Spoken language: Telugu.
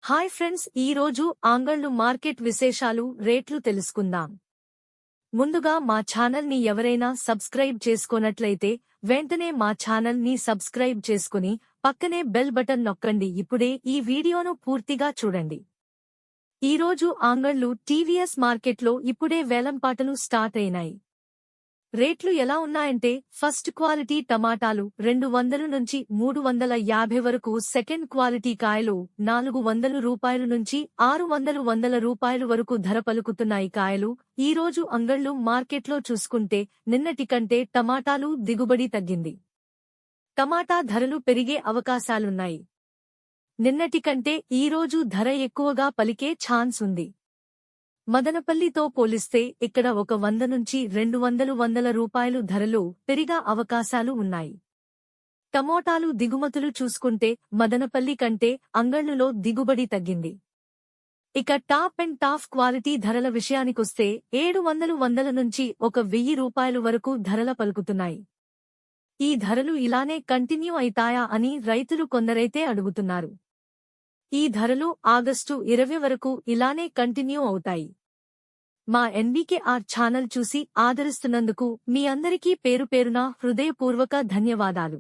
హాయ్ ఫ్రెండ్స్, ఈ రోజు ఆంగళ్ళు మార్కెట్ విశేషాలు రేట్లు తెలుసుకుందాం. ముందుగా మా ఛానల్ ని ఎవరైనా సబ్స్క్రైబ్ చేసుకోనట్లయితే వెంటనే మా ఛానల్ ని సబ్స్క్రైబ్ చేసుకుని పక్కనే బెల్ బటన్ నొక్కండి. ఇప్పుడే ఈ వీడియోను పూర్తిగా చూడండి. ఈ రోజు ఆంగళ్ళు టీవీఎస్ మార్కెట్లో ఇప్పుడే వేలంపాటలు స్టార్ట్ అయినాయి. రేట్లు ఎలా ఉన్నాయంటే, ఫస్ట్ క్వాలిటీ టమాటాలు 200 నుంచి 350 వరకు, సెకండ్ క్వాలిటీ కాయలు 400 రూపాయల నుంచి 600 రూపాయల వరకు ధర పలుకుతున్నాయి. కాయలు ఈ రోజు అంగళ్ళు మార్కెట్లో చూసుకుంటే నిన్నటి కంటే టమాటాలు దిగుబడి తగ్గింది. టమాటా ధరలు పెరిగే అవకాశాలున్నాయి. నిన్నటి కంటే ఈ రోజు ధర ఎక్కువగా పలికే ఛాన్స్ ఉంది. మదనపల్లితో పోలిస్తే ఇక్కడ 100 నుంచి 200 రూపాయలు ధరలు పెరిగే అవకాశాలు ఉన్నాయి. టమోటాలు దిగుమతులు చూసుకుంటే మదనపల్లి కంటే అంగళ్ళులో దిగుబడి తగ్గింది. ఇక టాప్ అండ్ టాప్ క్వాలిటీ ధరల విషయానికొస్తే 700 నుంచి 1000 రూపాయలు వరకు ధరల పలుకుతున్నాయి. ఈ ధరలు ఇలానే కంటిన్యూ అయితాయా అని రైతులు కొందరైతే అడుగుతున్నారు. ఈ ధరలు ఆగస్టు 20 వరకు ఇలానే కంటిన్యూ అవుతాయి. మా ఎన్బీకేఆర్ ఛానల్ చూసి ఆదరిస్తున్నందుకు మీ అందరికీ పేరుపేరున హృదయపూర్వక ధన్యవాదాలు.